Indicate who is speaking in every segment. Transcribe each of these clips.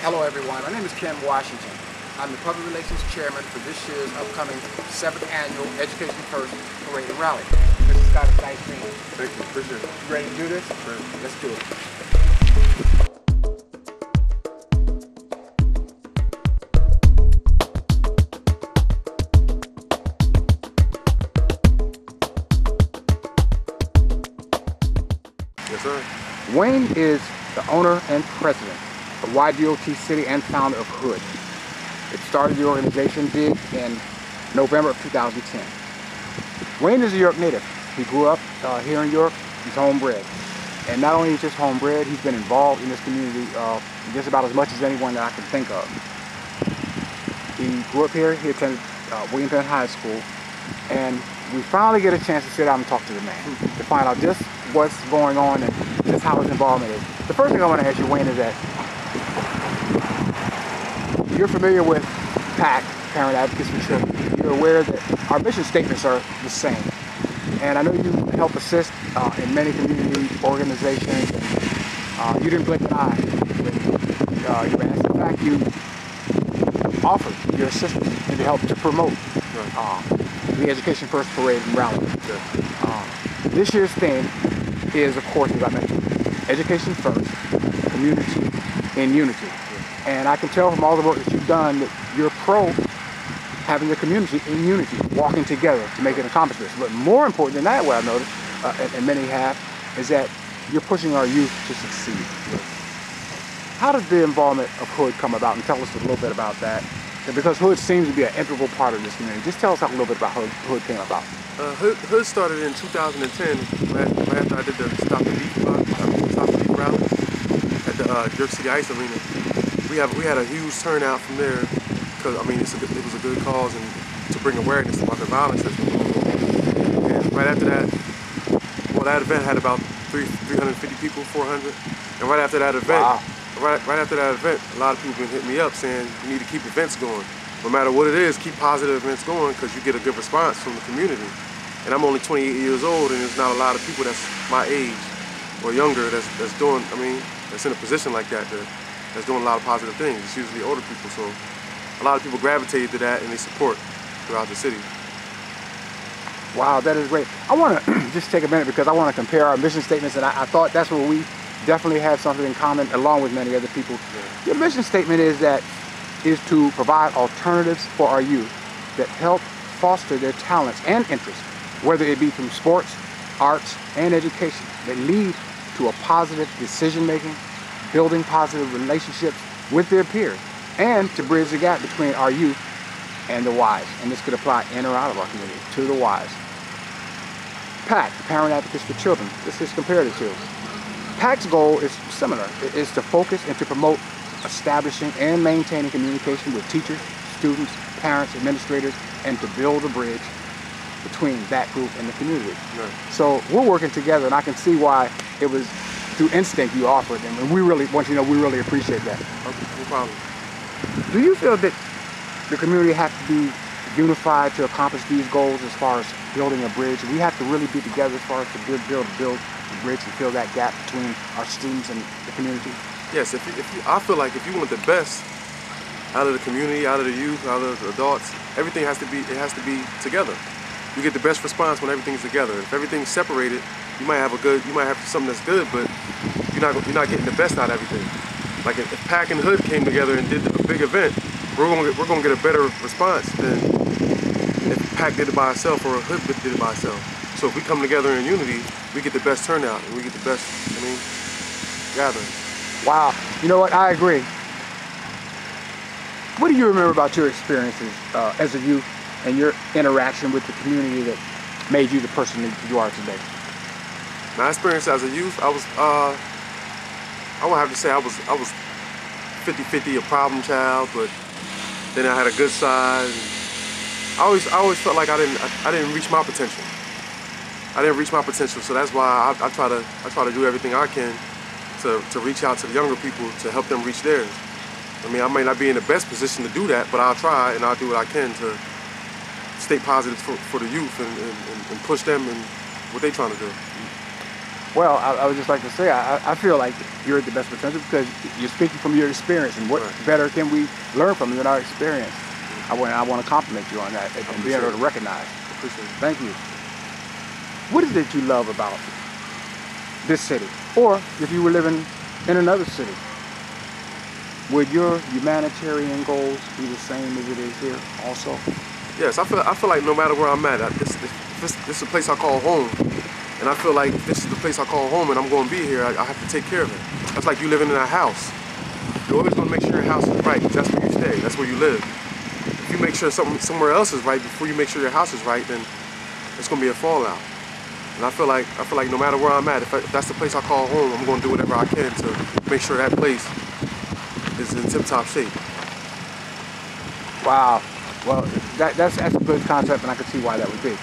Speaker 1: Hello everyone, my name is Ken Washington. I'm the Public Relations Chairman for this year's upcoming 7th Annual Education First Parade and Rally. Mr. Scott, it's nice meeting you.
Speaker 2: Thank you, appreciate it.
Speaker 1: You ready to do this?
Speaker 2: Sure.
Speaker 1: Let's do it.
Speaker 2: Yes, sir.
Speaker 1: Wayne is the owner and president of Ydotcity and founder of H.O.O.D. It started the organization big in November of 2010. Wayne is a York native. He grew up here in York. He's homebred. And not only is he just homebred, he's been involved in this community just about as much as anyone that I can think of. He grew up here. He attended William Penn High School. And we finally get a chance to sit down and talk to the man to find out just what's going on and just how his involvement is. The first thing I want to ask you, Wayne, is that you're familiar with PAC, Parent Advocates for Children. You're aware that our mission statements are the same. And I know you help assist in many community organizations. You didn't blink an eye when you asked. In fact, you offered your assistance and to help to promote the Education First Parade and Rally. This year's theme is, of course, as I mentioned, Education First, Community in Unity. And I can tell from all the work that you've done that you're pro having the community in unity, walking together to make an accomplishment. But more important than that, what I've noticed, and many have, is that you're pushing our youth to succeed. How does the involvement of H.O.O.D come about? And tell us a little bit about that. And because H.O.O.D seems to be an integral part of this community. Just tell us a little bit about how H.O.O.D came about.
Speaker 2: H.O.O.D started in 2010, right after I did the Stop the Beef rally at the Ydotcity Ice Arena. We had a huge turnout from there because it was a good cause and to bring awareness about the violence that's been going on. And right after that, well, that event had about 350 people, 400. And right after that event,
Speaker 1: wow.
Speaker 2: right after that event, a lot of people been hitting me up saying you need to keep events going. No matter what it is, keep positive events going because you get a good response from the community. And I'm only 28 years old, and there's not a lot of people that's my age or younger that's doing, that's in a position like that, that's doing a lot of positive things. It's usually older people, so a lot of people gravitate to that and they support throughout the city.
Speaker 1: Wow, that is great. I want to just take a minute because I want to compare our mission statements, and I thought that's where we definitely have something in common along with many other people. Yeah. Your mission statement is to provide alternatives for our youth that help foster their talents and interests, whether it be from sports, arts, and education, that lead to a positive decision-making, building positive relationships with their peers, and to bridge the gap between our youth and the wise. And this could apply in or out of our community, to the wise. PAC, Parent Advocates for Children, this is comparative to. PAC's goal is similar. It is to focus and to promote establishing and maintaining communication with teachers, students, parents, administrators, and to build a bridge between that group and the community.
Speaker 2: Right.
Speaker 1: So we're working together, and I can see why it was through instinct you offered, and we really want you to know we really appreciate that.
Speaker 2: Okay, no problem.
Speaker 1: Do you feel that the community has to be unified to accomplish these goals as far as building a bridge? We have to really be together as far as to build the bridge and fill that gap between our students and the community?
Speaker 2: Yes, I feel like if you want the best out of the community, out of the youth, out of the adults, everything has to be together. You get the best response when everything's together. If everything's separated, you might have something that's good, but you're not getting the best out of everything. Like if PAC and H.O.O.D came together and did a big event, we're gonna get a better response than if PAC did it by itself or H.O.O.D did it by itself. So if we come together in unity, we get the best turnout and we get the best, gathering.
Speaker 1: Wow, you know what? I agree. What do you remember about your experiences as a youth and your interaction with the community that made you the person that you are today?
Speaker 2: My experience as a youth, I would have to say I was 50-50 a problem child, but then I had a good side. I always felt like I didn't reach my potential. I didn't reach my potential, so that's why I try to do everything I can to reach out to the younger people to help them reach theirs. I may not be in the best position to do that, but I'll try and I'll do what I can to stay positive for the youth and push them in what they're trying to do.
Speaker 1: Well, I would just like to say, I feel like you're at the best potential because you're speaking from your experience, and what
Speaker 2: Right.
Speaker 1: better can we learn from than our experience? I want to compliment you on that and being able to
Speaker 2: Appreciate it.
Speaker 1: recognize.
Speaker 2: Appreciate it.
Speaker 1: Thank you. What is it you love about this city? Or if you were living in another city, would your humanitarian goals be the same as it is here also?
Speaker 2: Yes, I feel like no matter where I'm at, this is a place I call home. And I feel like if this is the place I call home and I'm going to be here, I have to take care of it. That's like you living in a house. You're always going to make sure your house is right because that's where you stay. That's where you live. If you make sure somewhere else is right before you make sure your house is right, then it's going to be a fallout. And I feel like no matter where I'm at, if that's the place I call home, I'm going to do whatever I can to make sure that place is in tip-top shape.
Speaker 1: Wow. Well, that's a good concept, and I can see why that would be.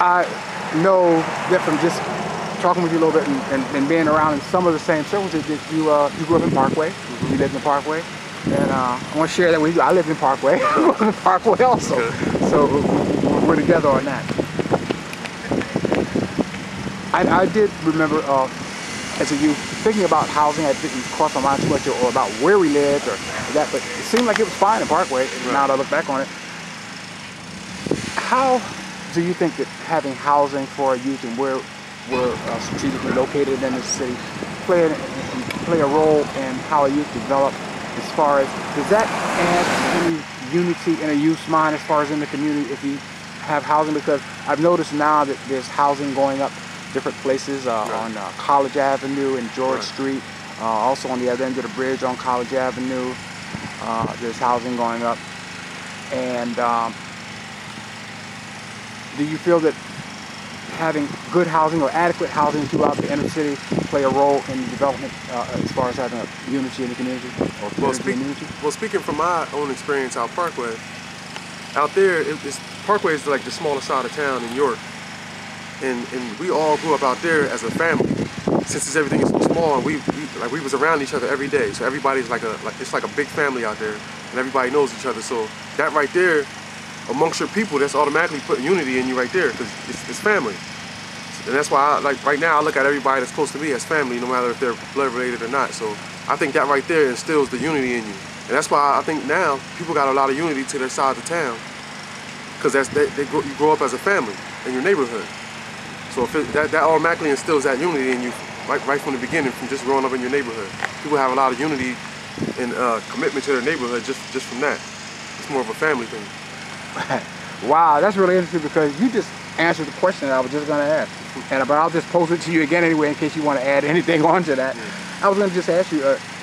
Speaker 1: I know that from just talking with you a little bit and being around in some of the same circles that you grew up in Parkway. Mm-hmm. You lived in Parkway, and I want to share that with you. I lived in Parkway, Parkway also.
Speaker 2: Okay.
Speaker 1: So we're together on that. I did remember as a youth thinking about housing. I didn't cross my mind too much or about where we lived or that, but it seemed like it was fine in Parkway. Right. Now that I look back on it, how do you think that having housing for our youth and where we're strategically located in this city play a role in how a youth develop? As far as, does that add any unity in a youth's mind as far as in the community if you have housing? Because I've noticed now that there's housing going up different places on College Avenue and George Street, also on the other end of the bridge on College Avenue. There's housing going up, and do you feel that having good housing or adequate housing throughout the inner city play a role in the development as far as having a unity in the community or
Speaker 2: speaking from my own experience out Parkway, out there, Parkway is like the smallest side of town in York, and we all grew up out there as a family. Since everything is so small, and we was around each other every day, so everybody's it's like a big family out there, and everybody knows each other. So that right there, amongst your people, that's automatically putting unity in you right there, because it's family. And that's why, right now, I look at everybody that's close to me as family, no matter if they're blood related or not. So I think that right there instills the unity in you. And that's why I think now people got a lot of unity to their side of town, because you grow up as a family in your neighborhood. So if that automatically instills that unity in you right from the beginning, from just growing up in your neighborhood. People have a lot of unity and commitment to their neighborhood just from that. It's more of a family thing.
Speaker 1: Wow, that's really interesting because you just answered the question that I was just going to ask. But I'll just pose it to you again anyway in case you want to add anything onto that. I was going to just ask you,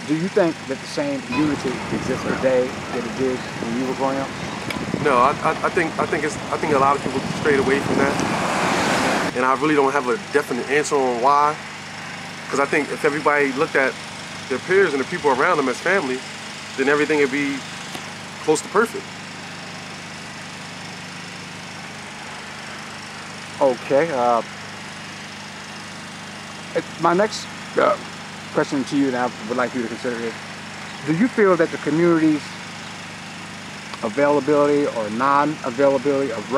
Speaker 1: do you think that the same unity exists today that it did when you were growing up?
Speaker 2: No, I think a lot of people strayed away from that, and I really don't have a definite answer on why. Because I think if everybody looked at their peers and the people around them as family, then everything would be close to perfect.
Speaker 1: Okay. My next question to you, and I would like you to consider is, do you feel that the community's availability or non-availability of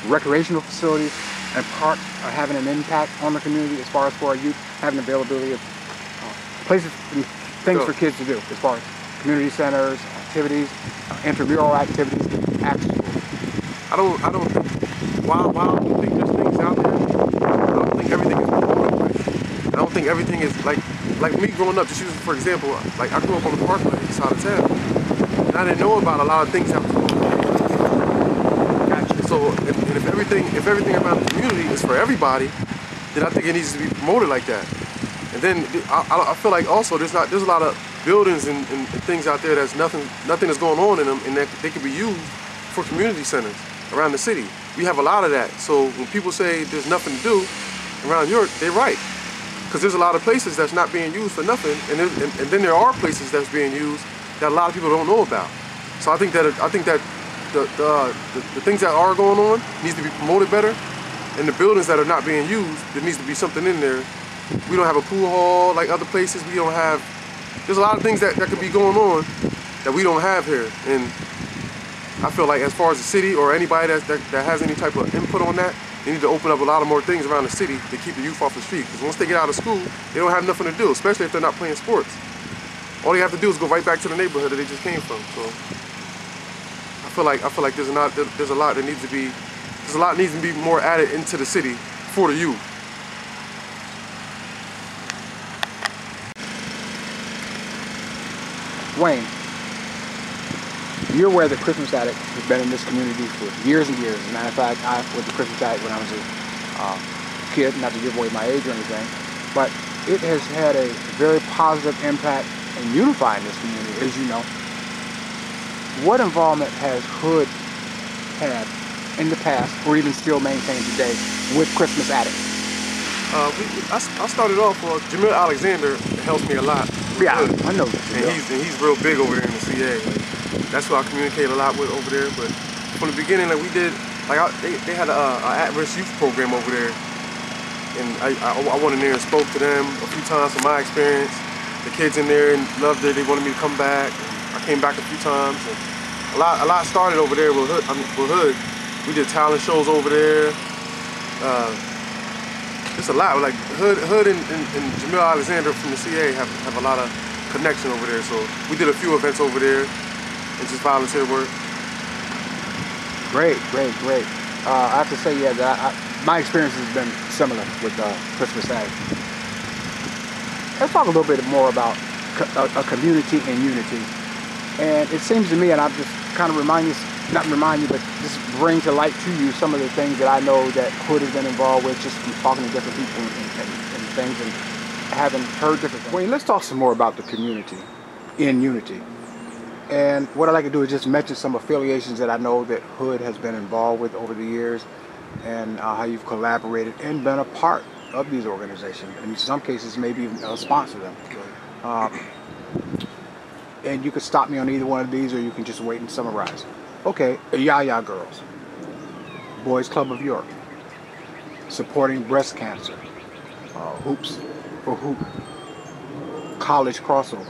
Speaker 1: recreational facilities and parks are having an impact on the community as far as for our youth, having availability of places and things for kids to do as far as community centers, activities, intramural activities, after school?
Speaker 2: I don't think, while I don't think there's things out there, I don't think everything is promoted right. I don't think everything is like me growing up, just using for example, like I grew up on the Parkway side of town, and I didn't know about a lot of things that was going on. Gotcha. So if everything about the community is for everybody, then I think it needs to be promoted like that. And then I feel like also there's a lot of buildings and things out there that's nothing is going on in them, and that they can be used for community centers around the city. We have a lot of that. So when people say there's nothing to do around York, they're right. Because there's a lot of places that's not being used for nothing, and then there are places that's being used that a lot of people don't know about. So I think that the things that are going on needs to be promoted better, and the buildings that are not being used, there needs to be something in there. We don't have a pool hall like other places. We don't have. There's a lot of things that could be going on that we don't have here, and I feel like as far as the city or anybody that has any type of input on that, they need to open up a lot of more things around the city to keep the youth off the street. Because once they get out of school, they don't have nothing to do, especially if they're not playing sports. All they have to do is go right back to the neighborhood that they just came from. So I feel like there's a lot that needs to be more added into the city for the youth.
Speaker 1: Wayne, you're aware that Christmas Addict has been in this community for years and years. As a matter of fact, I was a Christmas Addict when I was a kid, not to give away my age or anything, but it has had a very positive impact in unifying this community, as you know. What involvement has H.O.O.D had in the past, or even still maintained today, with Christmas Addict?
Speaker 2: I started off with Jamil Alexander. Helps me a lot.
Speaker 1: Yeah, I know.
Speaker 2: And he's real big over there in the CA. That's who I communicate a lot with over there. But from the beginning, like we did, like they had a at-risk youth program over there, and I went in there and spoke to them a few times from my experience. The kids in there and loved it. They wanted me to come back. I came back a few times. And a lot started over there with H.O.O.D. We did talent shows over there. Just a lot. Like H.O.O.D and Jamil Alexander from the CA have a lot of connection over there. So we did a few events over there and just volunteer work.
Speaker 1: Great. I have to say, yeah, that my experience has been similar with Christmas Addict. Let's talk a little bit more about a community and unity. And it seems to me, and I'm just kind of but just bring to light to you some of the things that I know that H.O.O.D has been involved with, just from talking to different people and things, and having heard different things. Wayne, let's talk some more about the community in unity. And what I'd like to do is just mention some affiliations that I know that H.O.O.D has been involved with over the years, and how you've collaborated and been a part of these organizations, and in some cases maybe even sponsor them. And you could stop me on either one of these, or you can just wait and summarize. Okay, Yaya Girls, Boys Club of York, supporting breast cancer, Hoops for Hoop, College Crossover.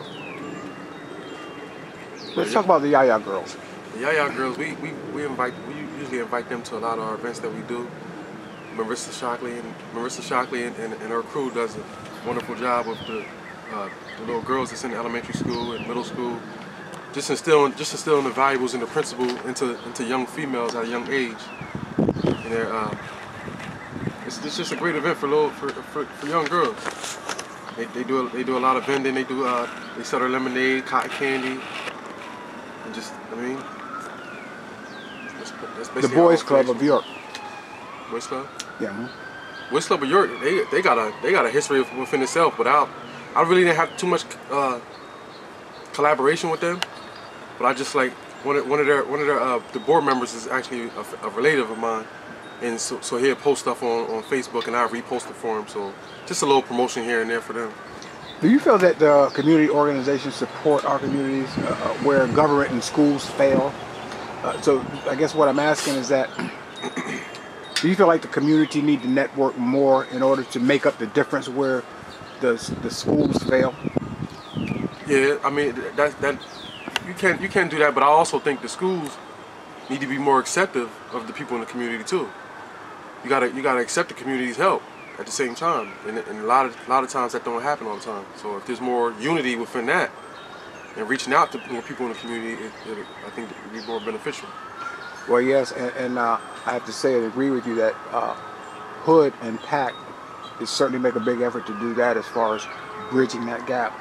Speaker 1: Let's talk about the Yaya Girls.
Speaker 2: The Yaya Girls, we usually invite them to a lot of our events that we do. Marissa Shockley and her crew does a wonderful job with the little girls that's in elementary school and middle school. Just instilling the valuables and the principle into young females at a young age. And it's just a great event for young girls. They do a lot of vending. They sell their lemonade, cotton candy, and just that's basically
Speaker 1: the Boys Club of York.
Speaker 2: Boys Club?
Speaker 1: Yeah.
Speaker 2: Boys Club of York, they got a history within itself, but I really didn't have too much collaboration with them. But I just like one of the board members is actually a relative of mine, and so he'll post stuff on Facebook, and I repost it for him. So just a little promotion here and there for them.
Speaker 1: Do you feel that the community organizations support our communities where government and schools fail? So I guess what I'm asking is that, do you feel like the community need to network more in order to make up the difference where the schools fail?
Speaker 2: Yeah, I mean that you can do that, but I also think the schools need to be more accepting of the people in the community too. You gotta accept the community's help at the same time, and a lot of times that don't happen all the time. So if there's more unity within that and reaching out to more people in the community, I think it would be more beneficial.
Speaker 1: Well, yes, and I have to say I agree with you that H.O.O.D and PAC is certainly make a big effort to do that as far as bridging that gap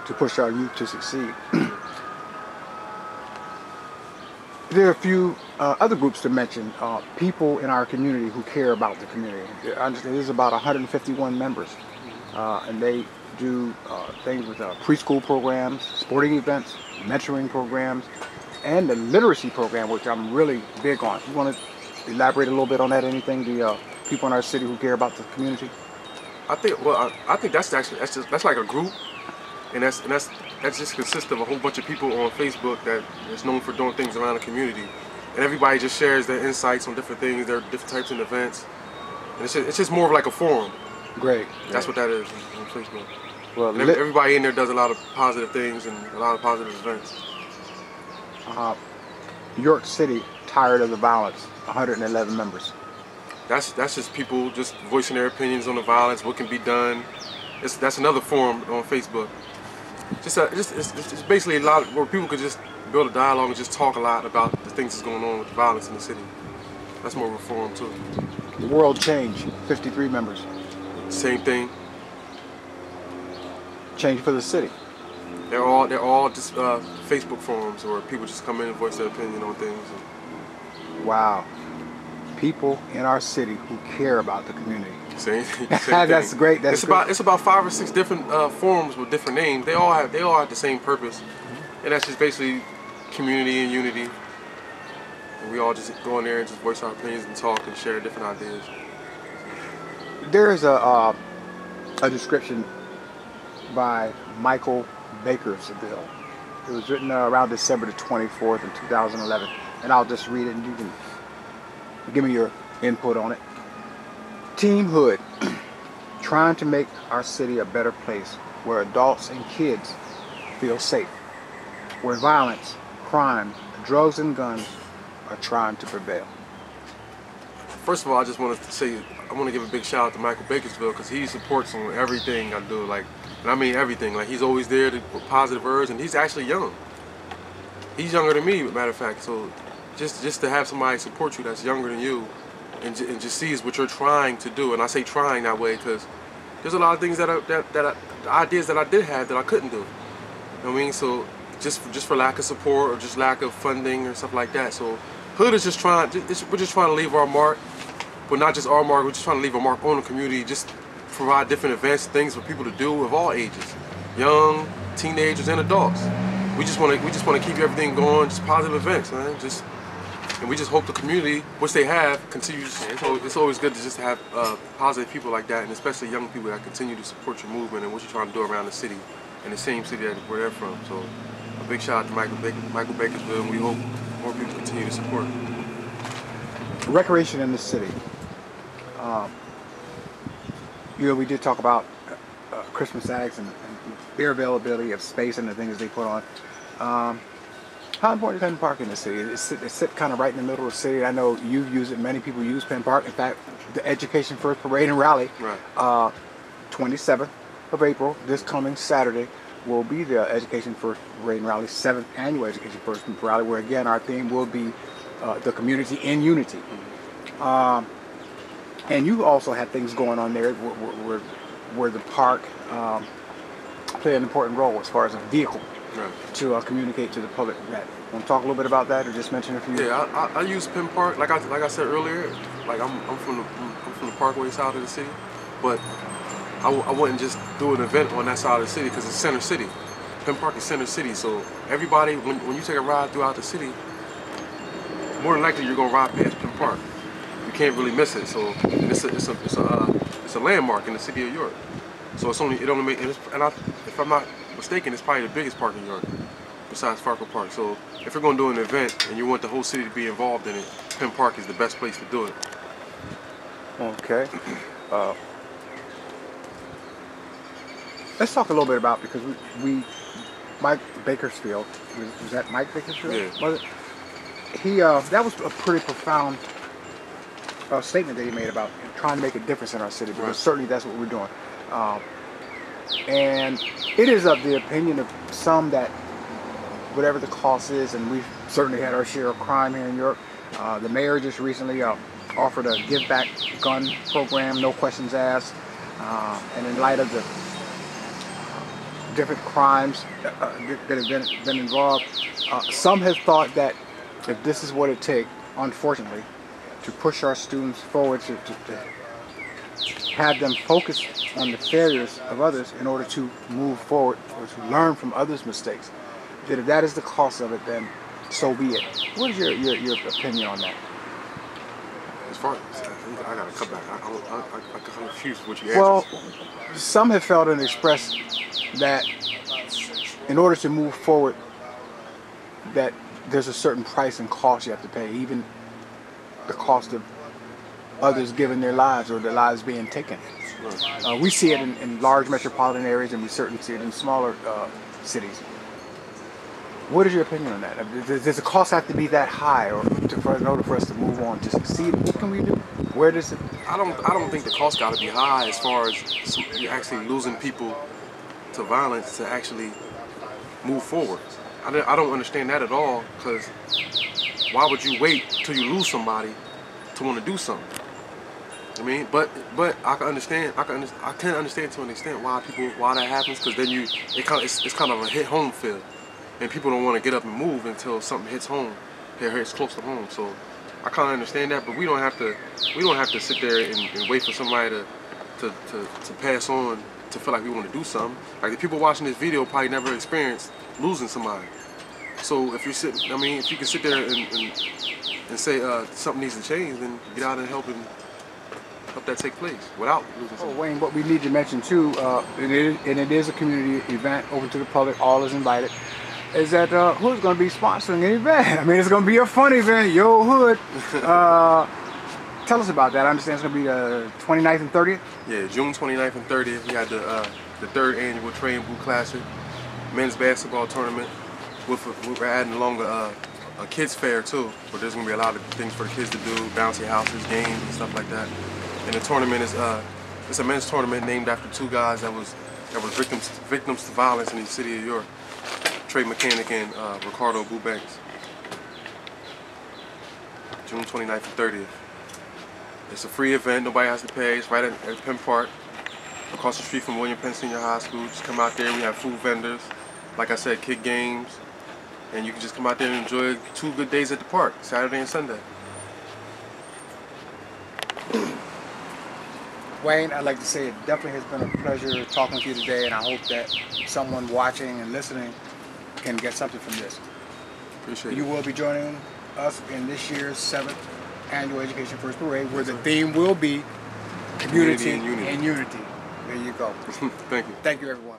Speaker 1: to push our youth to succeed. There are a few other groups to mention, people in our community who care about the community. There's about 151 members, and they do things with preschool programs, sporting events, mentoring programs, and the literacy program, which I'm really big on. You want to elaborate a little bit on that? Anything, the people in our city who care about the community?
Speaker 2: I think that's like a group, and that just consists of a whole bunch of people on Facebook that is known for doing things around the community, and everybody just shares their insights on different things, their different types of events, and it's just more of like a forum.
Speaker 1: Great.
Speaker 2: That's what that is on Facebook.
Speaker 1: Well,
Speaker 2: and everybody in there does a lot of positive things and a lot of positive events.
Speaker 1: York City tired of the violence. 111 members.
Speaker 2: That's just people just voicing their opinions on the violence, what can be done. That's another forum on Facebook. It's basically a lot where people could just build a dialogue and just talk a lot about the things that's going on with the violence in the city. That's more of a forum too.
Speaker 1: The World Change, 53 members.
Speaker 2: Same thing.
Speaker 1: Change for the city.
Speaker 2: They're all just Facebook forums where people just come in and voice their opinion on things.
Speaker 1: Wow. People in our city who care about the community.
Speaker 2: Same
Speaker 1: That's great. That's
Speaker 2: it's about 5 or 6 different forums with different names. They all have the same purpose, and that's just basically community and unity. And we all just go in there and just voice our opinions and talk and share different ideas.
Speaker 1: There is a description by Michael Bakersville. It was written around December the 24th in 2011, and I'll just read it and you can give me your input on it. Team Hood, trying to make our city a better place where adults and kids feel safe, where violence, crime, drugs and guns are trying to prevail.
Speaker 2: First of all, I just wanted to say, I want to give a big shout out to Michael Bakersville because he supports on everything I do, like, and I mean everything. Like, he's always there to put positive words, and he's actually young. He's younger than me, as a matter of fact. So just to have somebody support you that's younger than you and just sees what you're trying to do. And I say trying that way because there's a lot of things ideas that I did have that I couldn't do. You know what I mean? So just for lack of support or just lack of funding or stuff like that. So Hood is just we're just trying to leave our mark, but not just our mark. We're just trying to leave a mark on the community. Just provide different events, things for people to do of all ages, young, teenagers, and adults. We just want to keep everything going, just positive events, man. And we just hope the community, which they have, continues. It's always good to just have positive people like that, and especially young people that continue to support your movement and what you're trying to do around the city, and the same city that where they're from. So a big shout out to Michael Bakersville, and we hope more people continue to support.
Speaker 1: Recreation in the city. You know, we did talk about Christmas acts and their availability of space and the things they put on. How important is Penn Park in the city? It's sit kind of right in the middle of the city. I know you've used it. Many people use Penn Park. In fact, the Education First Parade and Rally,
Speaker 2: right.
Speaker 1: 27th of April, this coming Saturday, will be the Education First Parade and Rally, 7th Annual Education First Rally, where again our theme will be the community in unity. And you also had things going on there where the park played an important role as far as a vehicle. Right. To communicate to the public. Want to talk a little bit about that, or just mention a few?
Speaker 2: Yeah, I use Penn Park like I said earlier. Like I'm from the Parkway side of the city, but I wouldn't just do an event on that side of the city because it's center city. Penn Park is center city, so everybody when you take a ride throughout the city, more than likely you're gonna ride past Penn Park. You can't really miss it. So it's a landmark in the city of York. So it only makes if I'm not mistaken, it's probably the biggest park in York besides Farquhar Park. So if you're going to do an event and you want the whole city to be involved in it, Penn Park is the best place to do it.
Speaker 1: Okay. Let's talk a little bit about, because we Mike Bakersfield, was that Mike Bakersfield?
Speaker 2: Yeah.
Speaker 1: Was it? He that was a pretty profound statement that he made about trying to make a difference in our city, because certainly that's what we're doing. And it is of the opinion of some that whatever the cost is, and we've certainly had our share of crime here in York. The mayor just recently offered a give back gun program, no questions asked. And in light of the different crimes that have been involved, some have thought that if this is what it takes, unfortunately, to push our students forward, to have them focus on the failures of others in order to move forward or to learn from others' mistakes, that if that is the cost of it, then so be it. What is your opinion on that?
Speaker 2: As far as I gotta come back, I'm confused with what you asked.
Speaker 1: Well, some have felt and expressed that in order to move forward, that there's a certain price and cost you have to pay, even the cost of others giving their lives or their lives being taken. Right. We see it in large metropolitan areas, and we certainly see it in smaller cities. What is your opinion on that? Does the cost have to be that high, or in order for us to move on, to succeed? What can we do? Where does it?
Speaker 2: I don't think the cost got to be high as far as you're actually losing people to violence to actually move forward. I don't understand that at all, because why would you wait till you lose somebody to want to do something? I mean, but I can understand. I can understand to an extent why that happens, because then it's kind of a hit home feel, and people don't want to get up and move until something hits home, hits close to home. So I kind of understand that, but we don't have to sit there and wait for somebody to pass on to feel like we want to do something. Like the people watching this video probably never experienced losing somebody. So if you can sit there and say something needs to change, then get out and help that take place without losing somebody.
Speaker 1: Oh, Wayne, what we need to mention too, and it is a community event open to the public, all is invited, is that H.O.O.D is going to be sponsoring an event. I mean, it's going to be a fun event, Yo H.O.O.D. Tell us about that. I understand it's going to be the 29th and 30th?
Speaker 2: Yeah, June 29th and 30th, we had the 3rd annual Train Boot Classic men's basketball tournament. We're adding along a kids fair too, but there's going to be a lot of things for the kids to do, bouncy houses, games, and stuff like that. And the tournament is it's a men's tournament named after 2 guys that was victims to violence in the city of York, Trey Mechanic and Ricardo Bubanks. June 29th and 30th. It's a free event, nobody has to pay. It's right at Penn Park, across the street from William Penn Senior High School. Just come out there, we have food vendors, like I said, kid games, and you can just come out there and enjoy 2 good days at the park, Saturday and Sunday.
Speaker 1: Wayne, I'd like to say it definitely has been a pleasure talking with you today, and I hope that someone watching and listening can get something from this.
Speaker 2: Appreciate it.
Speaker 1: You will be joining us in this year's 7th Annual Education First Parade, where the theme will be Community and Unity. There you go.
Speaker 2: Thank you.
Speaker 1: Thank you, everyone.